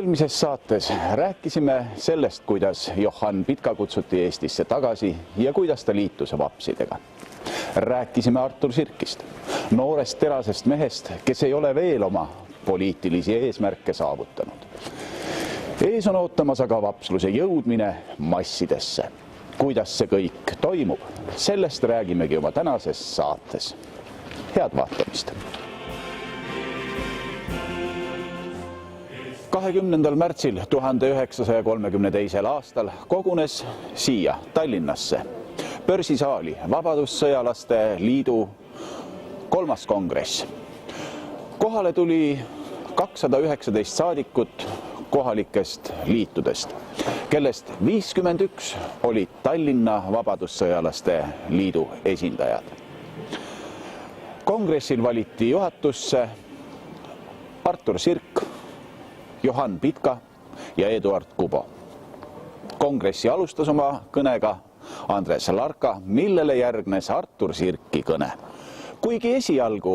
Eelmises saates rääkisime sellest, kuidas Johan Pitka kutsuti Eestisse tagasi ja kuidas ta liitus vapsidega. Rääkisime Artur Sirkist, noorest terasest mehest, kes ei ole veel oma poliitilisi eesmärke saavutanud. Ees on ootamas aga vapsluse jõudmine massidesse. Kuidas see kõik toimub, sellest räägimegi oma tänases saates. Head vaatamist! 20. märtsil 1932. aastal kogunes siia Tallinnasse börsisaali Vabadussõjalaste Liidu 3. kongress. Kohale tuli 219 saadikut kohalikest liitudest, kellest 51 olid Tallinna Vabadussõjalaste Liidu esindajad. Kongressil valiti juhatusse Artur Sirk, Johan Pitka ja Eduard Kubo. Kongressi alustas oma kõnega Andres Larka, millele järgnes Artur Sirki kõne. Kuigi esialgu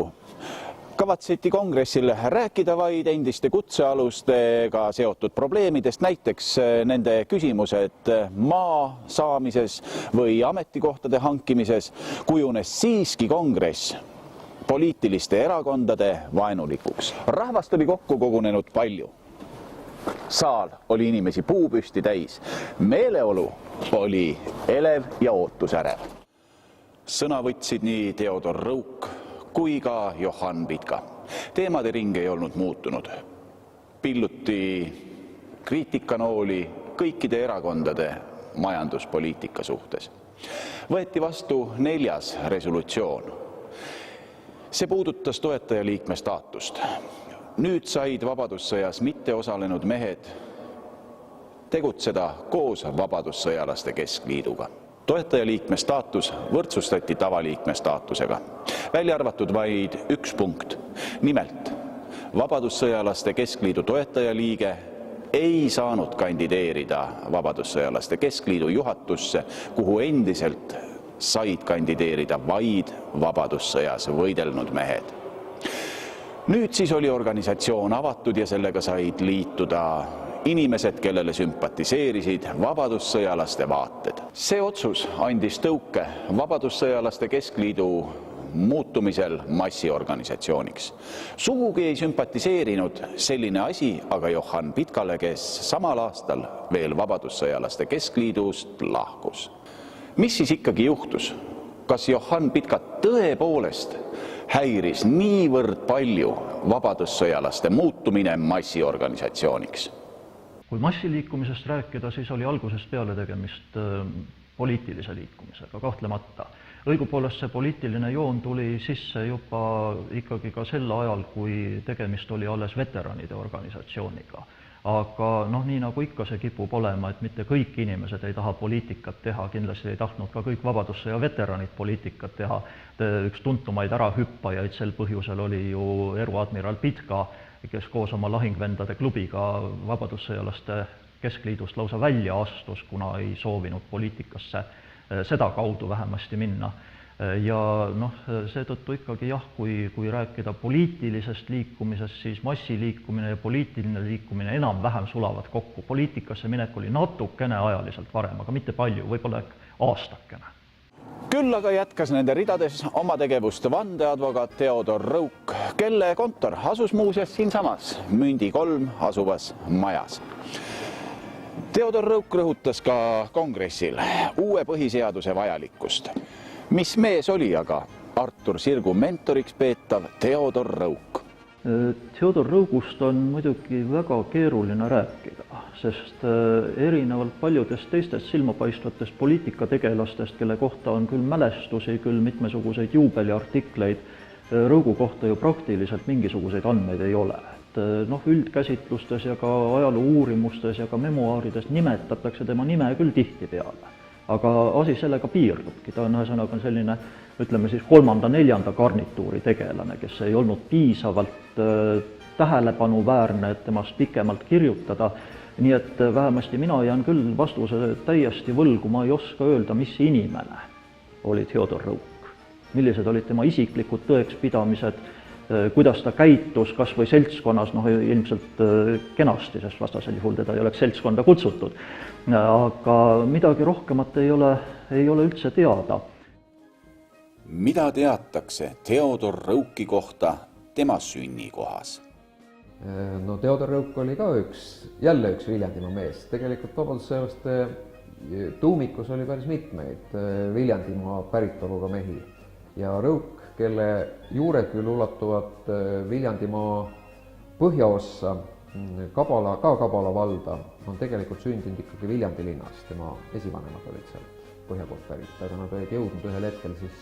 kavatseti kongressil rääkida vaid endiste kutsealustega seotud probleemidest, näiteks nende küsimused maa saamises või ametikohtade hankimises, kujunes siiski kongress poliitiliste erakondade vaenulikuks. Rahvast oli kokku kogunenud palju. Saal oli inimesi puupüsti täis. Meeleolu oli elev ja ootusärev. Sõna võtsid nii Theodor Rõuk kui ka Johan Pitka. Teemade ring ei olnud muutunud. Pilluti kriitikanooli kõikide erakondade majanduspoliitika suhtes. Võeti vastu 4. resolutsioon. See puudutas toetajaliikme staatust. Nüüd said Vabadussõjas mitte osalenud mehed tegutseda koos Vabadussõjalaste Keskliiduga. Toetajaliikme staatus võrdsustati tavaliikme staatusega, välja arvatud vaid üks punkt. Nimelt, Vabadussõjalaste Keskliidu toetajaliige ei saanud kandideerida Vabadussõjalaste Keskliidu juhatusse, kuhu endiselt said kandideerida vaid Vabadussõjas võidelnud mehed. Nüüd siis oli organisatsioon avatud ja sellega said liituda inimesed, kellele sümpatiseerisid Vabadussõjalaste vaated. See otsus andis tõuke Vabadussõjalaste Keskliidu muutumisel massiorganisatsiooniks. Sugugi ei sümpatiseerinud selline asi aga Johan Pitkale, kes samal aastal veel Vabadussõjalaste Keskliidust lahkus. Mis siis ikkagi juhtus? Kas Johan Pitkat tõepoolest häiris niivõrd palju Vabadussõjalaste muutumine massiorganisatsiooniks? Kui massiliikumisest rääkida, siis oli algusest peale tegemist poliitilise liikumisega, kahtlemata. Õigupoolest see poliitiline joon tuli sisse juba ikkagi ka sel ajal, kui tegemist oli alles veteranide organisatsiooniga. Aga nii nagu ikka see kipub olema, et mitte kõik inimesed ei taha poliitikat teha, kindlasti ei tahtnud ka kõik Vabadussõja veteranid poliitikat teha. Üks tuntumaid ärahüppajaid sel põhjusel oli ju eruadmiral Pitka, kes koos oma lahingvendade klubiga Vabadussõjalaste Keskliidust lausa välja astus, kuna ei soovinud poliitikasse seda kaudu vähemasti minna. Ja seetõttu ikkagi kui rääkida poliitilisest liikumisest, siis massiliikumine ja poliitiline liikumine enam-vähem sulavad kokku. Poliitikasse minek oli natukene ajaliselt varem, aga mitte palju, võib-olla aastakene. Küll aga jätkas nende ridades oma tegevust vandeadvokaat Theodor Rõuk, kelle kontor asus muuseas siinsamas Mündi 3 asuvas majas. Theodor Rõuk rõhutas ka kongressil uue põhiseaduse vajalikkust. Mis mees oli aga Artur Sirgu mentoriks peetav Theodor Rõuk? Theodor Rõugust on muidugi väga keeruline rääkida, sest erinevalt paljudest teistest silmapaistvatest poliitikategelastest, kelle kohta on küll mälestusi, küll mitmesuguseid juubeliartikleid, Rõugu kohta ju praktiliselt mingisuguseid andmeid ei ole. Üldkäsitlustes ja ka ajaloo uurimustes ja ka memuaarides nimetatakse tema nime küll tihtipeale. Aga asi sellega piirdubki. Ta on ühesõnaga selline, ütleme siis 3.-4. garnituuri tegelane, kes ei olnud piisavalt tähelepanuväärne, et temast pikemalt kirjutada. Nii et vähemasti mina jään küll vastuse täiesti võlgu, ma ei oska öelda, mis inimene oli Theodor Rõuk. Millised olid tema isiklikud tõekspidamised, kuidas ta käitus kas või seltskonnas, ilmselt kenasti, sest vastasel juhul teda ei oleks seltskonda kutsutud. Aga midagi rohkemat ei ole üldse teada. Mida teatakse Theodor Rõuki kohta tema sünnikohas? No Theodor Rõuk oli ka jälle üks Viljandimaa mees. Tegelikult vabadussõjalaste tuumikus oli päris mitmeid Viljandimaa päritoluga mehi. Ja Rõuk, kelle juured küll ulatuvad Viljandimaa põhjaossa, Kabala valda, on tegelikult sündinud ikkagi Viljandi linnas. Tema esivanemad olid sealt põhja poolt pärit, aga nad olid jõudnud ühel hetkel siis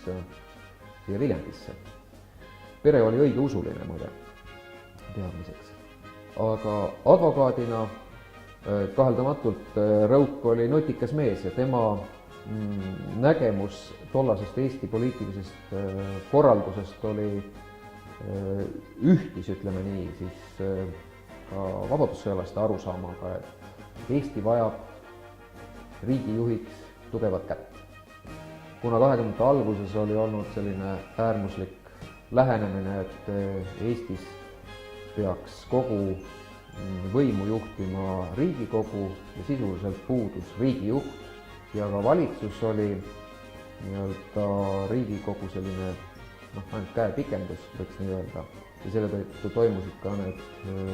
siia Viljandisse. Pere oli õigeusuline muide, teadmiseks. Aga advokaadina kaheldamatult Rõuk oli nutikas mees ja tema nägemus tollasest Eesti poliitilisest korraldusest oli ühtis, ütleme nii, siis ka vabadussõjalaste arusaamaga, et Eesti vajab riigijuhiks tugevat kätt. Kuna 20. alguses oli olnud selline äärmuslik lähenemine, et Eestis peaks kogu võimu juhtima Riigikogu ja sisuliselt puudus riigijuht ja ka valitsus oli nii-öelda Riigikogu selline ainult käepikendus, võiks nii öelda. Ja selle tõttu toimusid ka need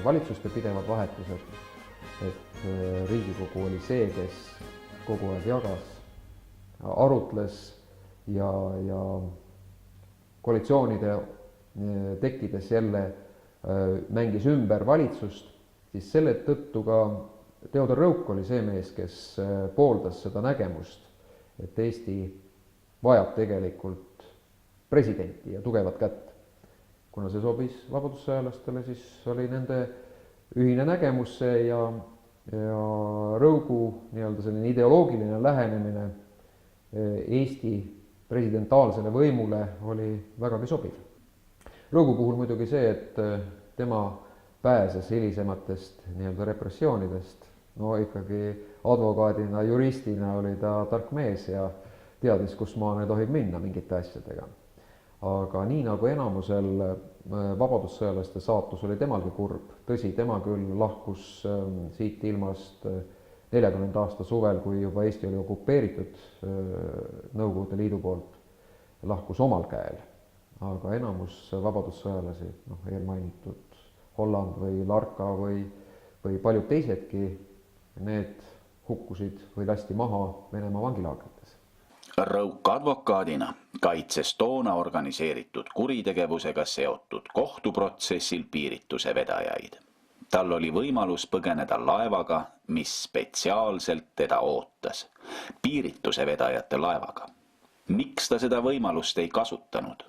valitsuste pidevad vahetused, et Riigikogu oli see, kes kogu aeg jagas, arutles ja koalitsioonide tekkides jälle mängis ümber valitsust, siis selle tõttu ka Theodor Rõuk oli see mees, kes pooldas seda nägemust, et Eesti vajab tegelikult presidenti ja tugevat kätt. Kuna see sobis vabadussõjalastele, siis oli nende ühine nägemus see ja Rõugu nii-öelda selline ideoloogiline lähenemine Eesti presidentaalsele võimule oli vägagi sobiv. Rõugu puhul muidugi see, et tema pääses hilisematest nii-öelda repressioonidest. No ikkagi advokaadina, juristina oli ta tark mees ja teadis, kus maane tohib minna mingite asjadega. Aga nii nagu enamusel vabadussõjalaste saatus oli temalgi kurb. Tõsi, tema küll lahkus siit ilmast 40. aasta suvel, kui juba Eesti oli okupeeritud Nõukogude Liidu poolt, lahkus omal käel. Aga enamus vabadussõjalasi, eelmainitud Holland või Larka või paljud teisedki, need hukkusid või lasti maha Venemaa vangilaagrites. Rõuk advokaadina kaitses toona organiseeritud kuritegevusega seotud kohtuprotsessil piirituse vedajaid. Tal oli võimalus põgeneda laevaga, mis spetsiaalselt teda ootas, piirituse vedajate laevaga. Miks ta seda võimalust ei kasutanud?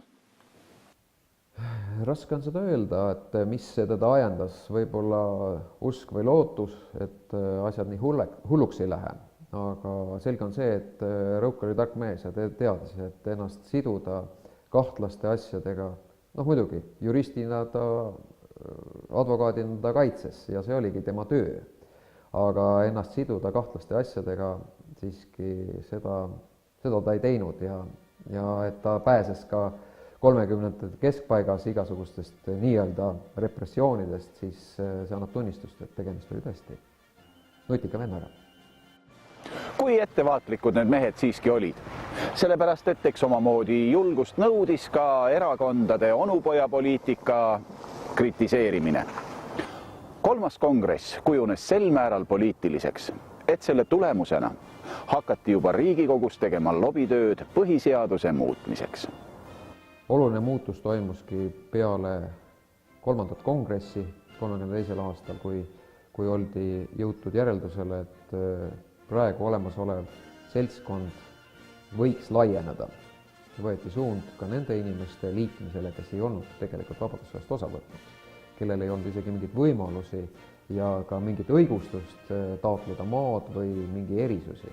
Raske on seda öelda, et mis teda ajendas, võib-olla usk või lootus, et asjad nii hulluks ei lähe. Aga selge on see, et Rõuk oli tark mees ja teadis, et ennast siduda kahtlaste asjadega, muidugi, juristina ta, advokaadina ta kaitses ja see oligi tema töö. Aga ennast siduda kahtlaste asjadega siiski seda ta ei teinud ja et ta pääses ka 30. keskpaigas igasugustest nii-öelda repressioonidest, siis see annab tunnistust, et tegemist oli tõesti nutika vennaga. Kui ettevaatlikud need mehed siiski olid? Sellepärast, et eks omamoodi julgust nõudis ka erakondade onupojapoliitika kritiseerimine. 3. kongress kujunes sel määral poliitiliseks, et selle tulemusena hakati juba Riigikogus tegema lobitööd põhiseaduse muutmiseks. Oluline muutus toimuski peale 3. kongressi 32. aastal, kui oldi jõutud järeldusele, et praegu olemasolev seltskond võiks laieneda. Võeti suund ka nende inimeste liitmisele, kes ei olnud tegelikult vabadussõjast osa võtnud, kellel ei olnud isegi mingit võimalusi ja ka mingit õigustust taotleda maad või mingi erisusi.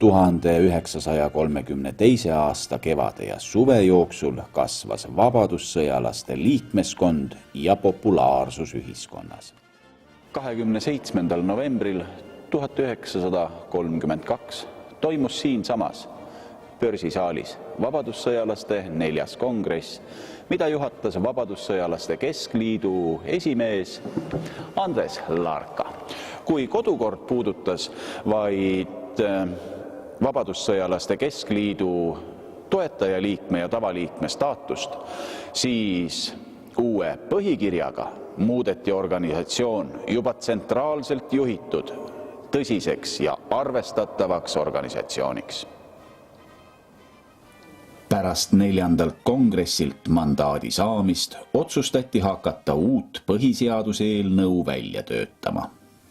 1932. aasta kevade ja suve jooksul kasvas vabadussõjalaste liikmeskond ja populaarsus ühiskonnas. 27. novembril 1932 toimus siinsamas börsisaalis vabadussõjalaste 4. kongress, mida juhatas Vabadussõjalaste Keskliidu esimees Andres Larka. Kui kodukord puudutas vaid Vabadussõjalaste Keskliidu toetajaliikme ja tavaliikme staatust, siis uue põhikirjaga muudeti organisatsioon juba tsentraalselt juhitud tõsiseks ja arvestatavaks organisatsiooniks. Pärast 4. kongressilt mandaadi saamist otsustati hakata uut põhiseaduse eelnõu välja töötama.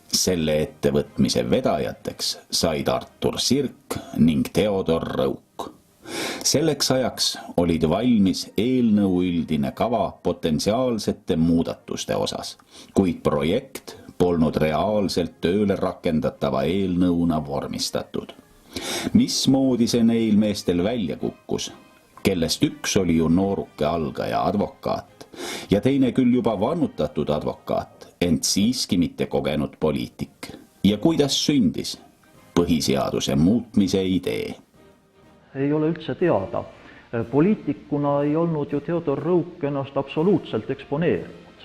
Selle ettevõtmise vedajateks said Artur Sirk ning Theodor Rõuk. Selleks ajaks olid valmis eelnõu üldine kava potentsiaalsete muudatuste osas, kuid projekt polnud reaalselt tööle rakendatava eelnõuna vormistatud. Mismoodi see neil meestel välja kukkus, kellest üks oli ju nooruke algaja advokaat ja teine küll juba vannutatud advokaat, ent siiski mitte kogenud poliitik. Ja kuidas sündis põhiseaduse muutmise idee? Ei ole üldse teada. Poliitikuna ei olnud ju Theodor Rõuk ennast absoluutselt eksponeerinud.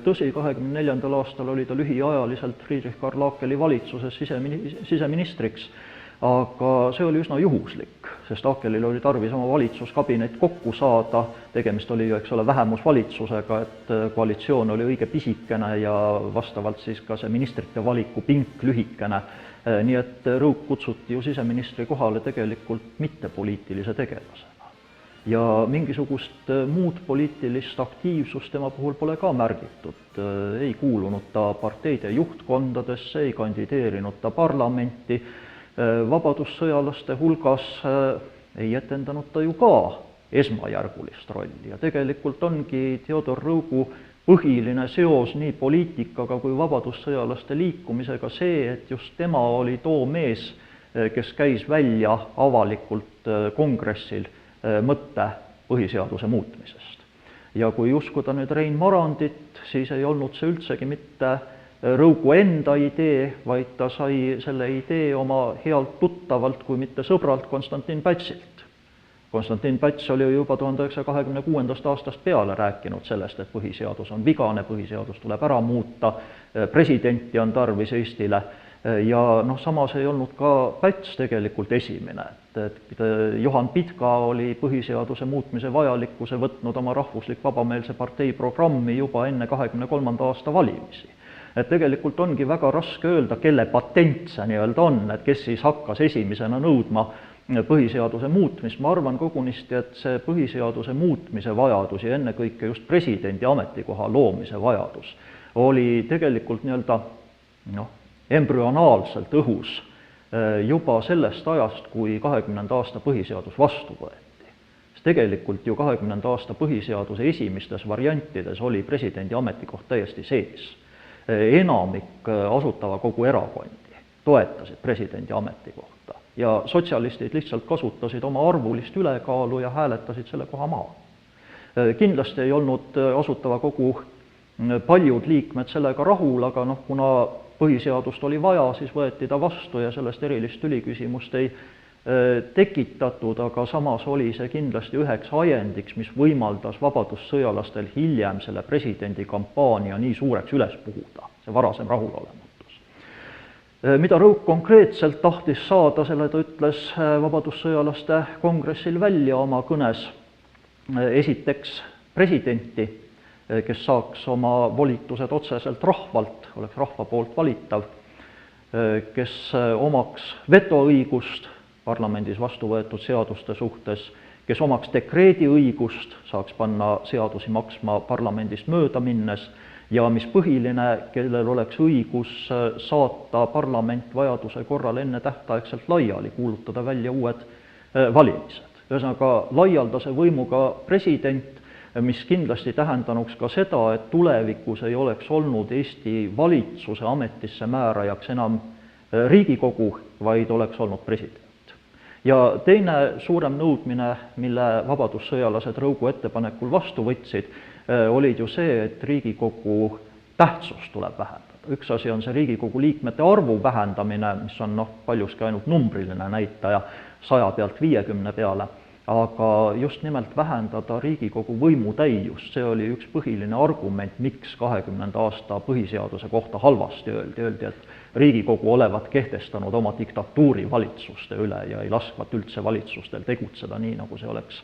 Tõsi, 24. aastal oli ta lühiajaliselt Friedrich Karl Akeli valitsuses siseministriks, aga see oli üsna juhuslik, sest Akelil oli tarvis oma valitsuskabinet kokku saada, tegemist oli ju, eks ole, vähemusvalitsusega, et koalitsioon oli õige pisikene ja vastavalt siis ka see ministrite valiku pink lühikene. Nii et Rõuk kutsuti ju siseministri kohale tegelikult mittepoliitilise tegelasena. Ja mingisugust muud poliitilist aktiivsust tema puhul pole ka märgitud. Ei kuulunud ta parteide juhtkondadesse, ei kandideerinud ta parlamenti. Vabadussõjalaste hulgas ei etendanud ta ju ka esmajärgulist rolli ja tegelikult ongi Theodor Rõugu põhiline seos nii poliitikaga kui vabadussõjalaste liikumisega see, et just tema oli too mees, kes käis välja avalikult kongressil mõtte põhiseaduse muutmisest. Ja kui uskuda nüüd Rein Marandit, siis ei olnud see üldsegi mitte Rõugu enda idee, vaid ta sai selle idee oma healt tuttavalt, kui mitte sõbralt, Konstantin Pätsilt. Konstantin Päts oli juba 1926. aastast peale rääkinud sellest, et põhiseadus on vigane, põhiseadus tuleb ära muuta, presidenti on tarvis Eestile ja samas ei olnud ka Päts tegelikult esimene. Et Johan Pitka oli põhiseaduse muutmise vajalikkuse võtnud oma rahvuslik vabameelse partei programmi juba enne 23. aasta valimisi. Et tegelikult ongi väga raske öelda, kelle patent see nii-öelda on, et kes siis hakkas esimesena nõudma põhiseaduse muutmist. Ma arvan kogunisti, et see põhiseaduse muutmise vajadus ja ennekõike just presidendi ametikoha loomise vajadus oli tegelikult nii-öelda embrüonaalselt õhus juba sellest ajast, kui 20. aasta põhiseadus vastu võeti. Tegelikult ju 20. aasta põhiseaduse esimestes variantides oli presidendi ametikoht täiesti sees. Enamik Asutava Kogu erakondi toetasid presidendi ametikohta ja sotsialistid lihtsalt kasutasid oma arvulist ülekaalu ja hääletasid selle koha maha. Kindlasti ei olnud Asutava Kogu paljud liikmed sellega rahul, aga kuna põhiseadust oli vaja, siis võeti ta vastu ja sellest erilist tüliküsimust ei tekitatud, aga samas oli see kindlasti üheks ajendiks, mis võimaldas vabadussõjalastel hiljem selle presidendi kampaania nii suureks üles puhuda, see varasem rahulolematus. Mida Rõuk konkreetselt tahtis saada, selle ta ütles vabadussõjalaste kongressil välja oma kõnes. Esiteks presidenti, kes saaks oma volitused otseselt rahvalt, oleks rahva poolt valitav, kes omaks vetoõigust parlamendis vastu võetud seaduste suhtes, kes omaks dekreediõigust, saaks panna seadusi maksma parlamendist mööda minnes ja mis põhiline, kellel oleks õigus saata parlament vajaduse korral enne tähtaegselt laiali, kuulutada välja uued valimised. Ühesõnaga laialdase võimuga president, mis kindlasti tähendanuks ka seda, et tulevikus ei oleks olnud Eesti valitsuse ametisse määrajaks enam Riigikogu, vaid oleks olnud president. Ja teine suurem nõudmine, mille vabadussõjalased Rõugu ettepanekul vastu võtsid, olid ju see, et Riigikogu tähtsust tuleb vähendada. Üks asi on see Riigikogu liikmete arvu vähendamine, mis on paljuski ainult numbriline näitaja 100 pealt 50 peale, aga just nimelt vähendada Riigikogu võimutäiust, see oli üks põhiline argument, miks 20. aasta põhiseaduse kohta halvasti öeldi. Öeldi, et Riigikogu olevat kehtestanud oma diktatuuri valitsuste üle ja ei laskvat üldse valitsustel tegutseda nii, nagu see oleks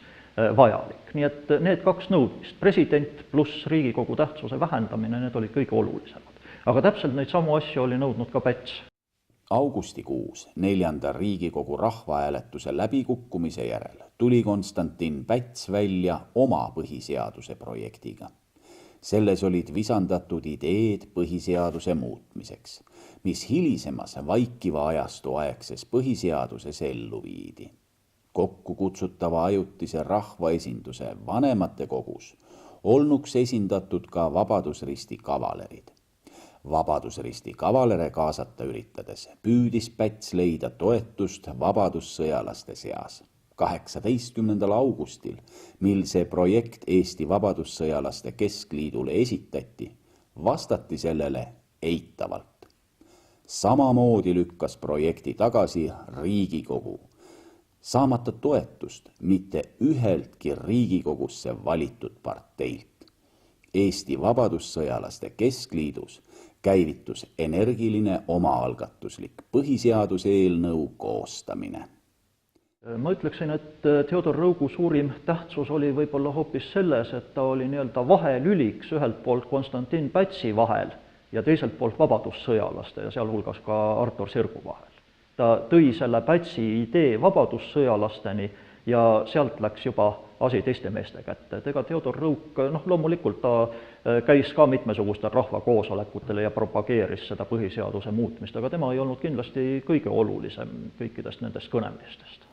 vajalik. Nii et need kaks nõudmist, president pluss Riigikogu tähtsuse vähendamine, need olid kõige olulisemad. Aga täpselt neid samu asju oli nõudnud ka Päts. Augustikuus 4. Riigikogu rahvahääletuse läbikukkumise järel tuli Konstantin Päts välja oma põhiseaduse projektiga. Selles olid visandatud ideed põhiseaduse muutmiseks, mis hilisemas vaikiva ajastu aegses põhiseaduses ellu viidi. Kokku kutsutava ajutise rahvaesinduse vanemate kogus olnuks esindatud ka Vabadusristi kavalerid. Vabadusristi kavalere kaasata üritades püüdis Päts leida toetust vabadussõjalaste seas. 18. augustil, mil see projekt Eesti Vabadussõjalaste Keskliidule esitati, vastati sellele eitavalt. Samamoodi lükkas projekti tagasi Riigikogu, saamata toetust mitte üheltki Riigikogusse valitud parteilt. Eesti Vabadussõjalaste Keskliidus käivitus energiline omaalgatuslik põhiseaduse eelnõu koostamine. Ma ütleksin, et Theodor Rõugu suurim tähtsus oli võib-olla hoopis selles, et ta oli nii-öelda vahelüliks ühelt poolt Konstantin Pätsi vahel ja teiselt poolt vabadussõjalaste ja sealhulgas ka Artur Sirgu vahel. Ta tõi selle Pätsi idee vabadussõjalasteni ja sealt läks juba asi teiste meeste kätte. Et ega Theodor Rõuk, loomulikult ta käis ka mitmesugustel rahvakoosolekutel ja propageeris seda põhiseaduse muutmist, aga tema ei olnud kindlasti kõige olulisem kõikidest nendest kõnemistest.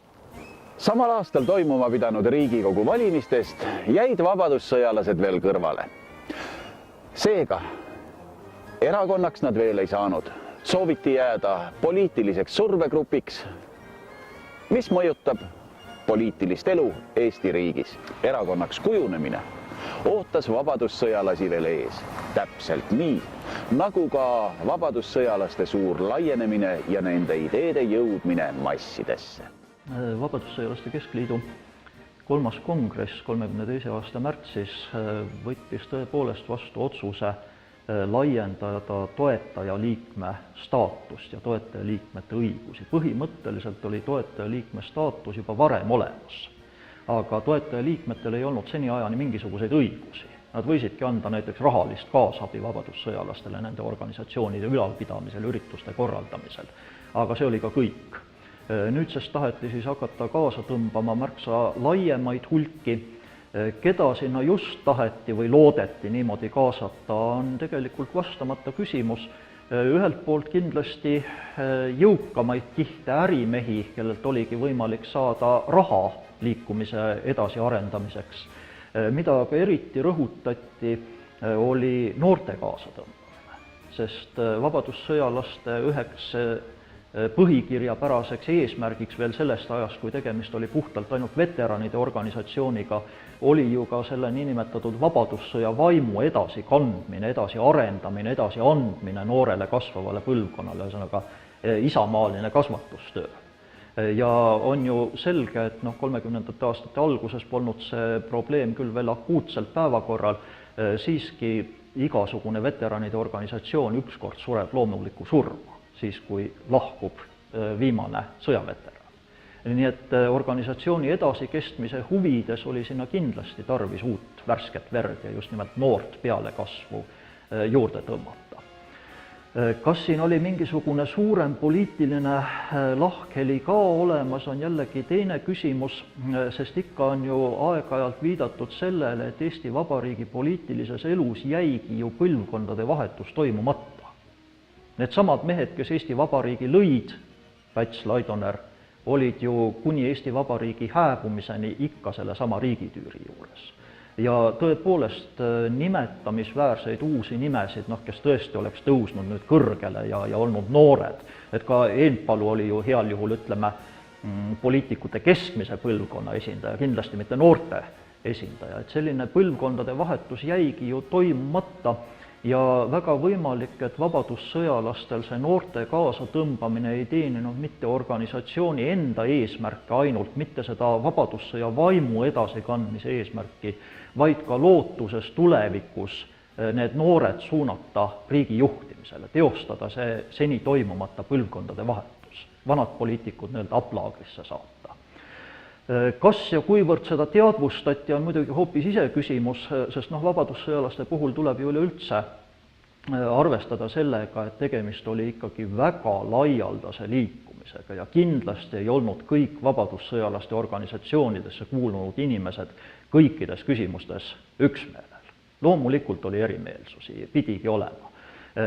Samal aastal toimuma pidanud Riigikogu valimistest jäid vabadussõjalased veel kõrvale. Seega, erakonnaks nad veel ei saanud. Sooviti jääda poliitiliseks survegrupiks, mis mõjutab poliitilist elu Eesti riigis. Erakonnaks kujunemine ootas vabadussõjalasi veel ees. Täpselt nii, nagu ka vabadussõjalaste suur laienemine ja nende ideede jõudmine massidesse. Vabadussõjalaste Keskliidu 3. kongress 32. aasta märtsis võttis tõepoolest vastu otsuse laiendada toetajaliikme staatust ja toetajaliikmete õigusi. Põhimõtteliselt oli toetajaliikme staatus juba varem olemas, aga toetajaliikmetel ei olnud seniajani mingisuguseid õigusi. Nad võisidki anda näiteks rahalist kaasabi vabadussõjalastele nende organisatsioonide ülalpidamisel, ürituste korraldamisel, aga see oli ka kõik. Nüüdsest taheti siis hakata kaasa tõmbama märksa laiemaid hulki. Keda sinna just taheti või loodeti niimoodi kaasata, on tegelikult vastamata küsimus. Ühelt poolt kindlasti jõukamaid kihte ärimehi, kellelt oligi võimalik saada raha liikumise edasi arendamiseks. Mida aga eriti rõhutati, oli noorte kaasatõmbamine, sest vabadussõjalaste üheks põhikirjapäraseks eesmärgiks veel sellest ajast, kui tegemist oli puhtalt ainult veteranide organisatsiooniga, oli ju ka selle niinimetatud vabadussõja vaimu edasi kandmine, edasi arendamine, edasi andmine noorele kasvavale põlvkonnale, ühesõnaga isamaaline kasvatustöö. Ja on ju selge, et 30. aastate alguses polnud see probleem küll veel akuutselt päevakorral, siiski igasugune veteranide organisatsioon ükskord sureb loomulikku surma, siis kui lahkub viimane sõjaveteran. Nii et organisatsiooni edasikestmise huvides oli sinna kindlasti tarvis uut värsket verd ja just nimelt noort pealekasvu juurde tõmmata. Kas siin oli mingisugune suurem poliitiline lahkheli ka olemas, on jällegi teine küsimus, sest ikka on ju aeg-ajalt viidatud sellele, et Eesti Vabariigi poliitilises elus jäigi ju põlvkondade vahetus toimumata. Need samad mehed, kes Eesti Vabariigi lõid, Päts, Laidoner, olid ju kuni Eesti Vabariigi hääbumiseni ikka selle sama riigitüüri juures. Ja tõepoolest nimetamisväärseid uusi nimesid, kes tõesti oleks tõusnud nüüd kõrgele ja olnud noored. Et ka Eenpalu oli ju heal juhul, ütleme, poliitikute keskmise põlvkonna esindaja, kindlasti mitte noorte esindaja. Et selline põlvkondade vahetus jäigi ju toimumata ja väga võimalik, et vabadussõjalastel see noorte kaasatõmbamine ei teeninud mitte organisatsiooni enda eesmärke ainult, mitte seda vabadussõja vaimu edasikandmise eesmärki, vaid ka lootuses tulevikus need noored suunata riigi juhtimisele, teostada see seni toimumata põlvkondade vahetus, vanad poliitikud nii-öelda aplaagrisse saata. Kas ja kuivõrd seda teadvustati, on muidugi hoopis iseküsimus, sest vabadussõjalaste puhul tuleb ju üleüldse arvestada sellega, et tegemist oli ikkagi väga laialdase liikumisega ja kindlasti ei olnud kõik vabadussõjalaste organisatsioonidesse kuulunud inimesed kõikides küsimustes üksmeelel. Loomulikult oli erimeelsusi, pidigi olema.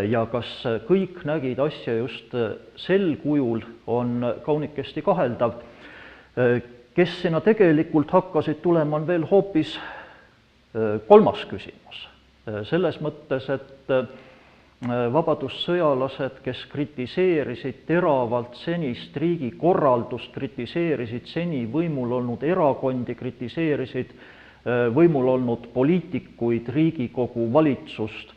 Ja kas kõik nägid asja just sel kujul, on kaunikesti kaheldav. Kes sinna tegelikult hakkasid tulema, on veel hoopis kolmas küsimus. Selles mõttes, et vabadussõjalased, kes kritiseerisid teravalt senist riigikorraldust, kritiseerisid seni võimul olnud erakondi, kritiseerisid võimul olnud poliitikuid, Riigikogu, valitsust,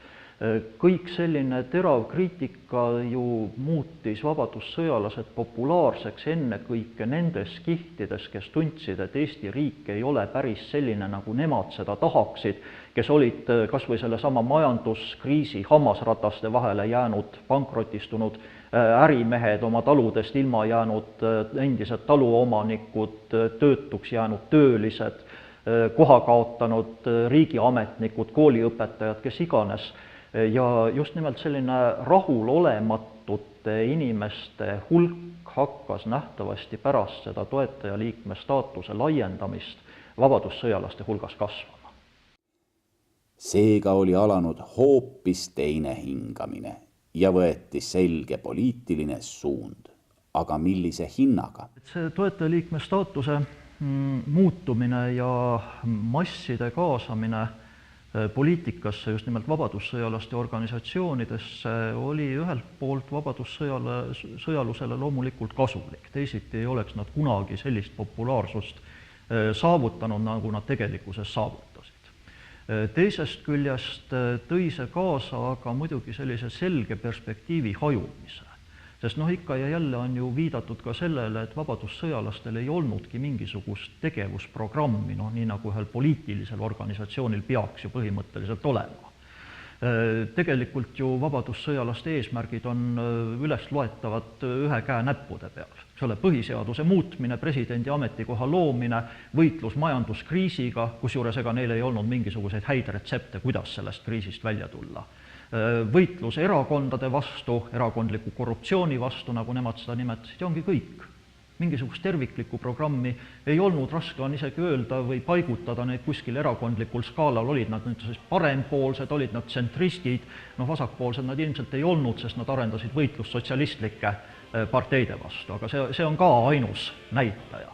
kõik selline terav kriitika ju muutis vabadussõjalased populaarseks ennekõike nendes kihtides, kes tundsid, et Eesti riik ei ole päris selline, nagu nemad seda tahaksid, kes olid kas või sellesama majanduskriisi hammasrataste vahele jäänud, pankrotistunud ärimehed, oma taludest ilma jäänud endised taluomanikud, töötuks jäänud töölised, koha kaotanud riigiametnikud, kooliõpetajad, kes iganes. Ja just nimelt selline rahulolematute inimeste hulk hakkas nähtavasti pärast seda toetajaliikme staatuse laiendamist vabadussõjalaste hulgas kasvama. Seega oli alanud hoopis teine hingamine ja võeti selge poliitiline suund. Aga millise hinnaga? See toetajaliikme staatuse muutumine ja masside kaasamine poliitikasse, just nimelt vabadussõjalaste organisatsioonidesse, oli ühelt poolt vabadussõjalusele loomulikult kasulik. Teisiti ei oleks nad kunagi sellist populaarsust saavutanud, nagu nad tegelikkuses saavutasid. Teisest küljest tõi see kaasa aga muidugi sellise selge perspektiivi hajumise. Sest ikka ja jälle on ju viidatud ka sellele, et vabadussõjalastel ei olnudki mingisugust tegevusprogrammi, nii nagu ühel poliitilisel organisatsioonil peaks ju põhimõtteliselt olema. Tegelikult ju vabadussõjalaste eesmärgid on üles loetavad ühe käe näppude peal. Põhiseaduse muutmine, presidendi ametikoha loomine, võitlus majanduskriisiga, kusjuures ega neil ei olnud mingisuguseid häid retsepte, kuidas sellest kriisist välja tulla. Võitlus erakondade vastu, erakondliku korruptsiooni vastu, nagu nemad seda nimetasid, ja ongi kõik. Mingisugust terviklikku programmi ei olnud, raske on isegi öelda või paigutada neid kuskil erakondlikul skaalal, olid nad parempoolsed, olid nad tsentristid, vasakpoolsed nad ilmselt ei olnud, sest nad arendasid võitlust sotsialistlike parteide vastu, aga see on ka ainus näitaja.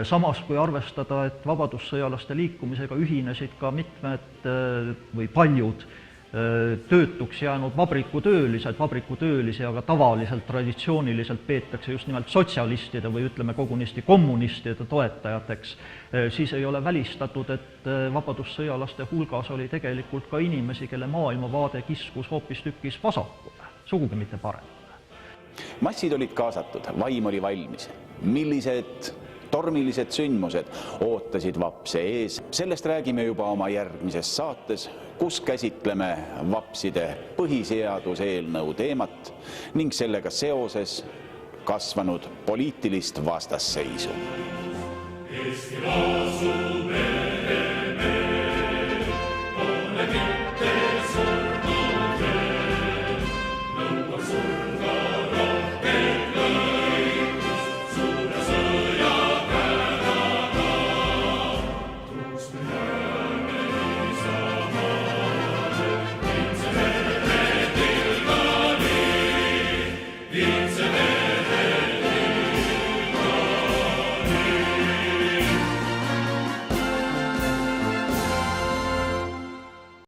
Samas, kui arvestada, et vabadussõjalaste liikumisega ühinesid ka mitmed või paljud töötuks jäänud vabrikutöölisi, aga tavaliselt traditsiooniliselt peetakse just nimelt sotsialistide või ütleme kogunisti kommunistide toetajateks, siis ei ole välistatud, et vabadussõjalaste hulgas oli tegelikult ka inimesi, kelle maailmavaade kiskus hoopistükkis vasakule, sugugi mitte paremale. Massid olid kaasatud, vaim oli valmis. Millised tormilised sündmused ootasid vapse ees. Sellest räägime juba oma järgmises saates, kus käsitleme vapside põhiseaduse eelnõu teemat ning sellega seoses kasvanud poliitilist vastasseisu. Eesti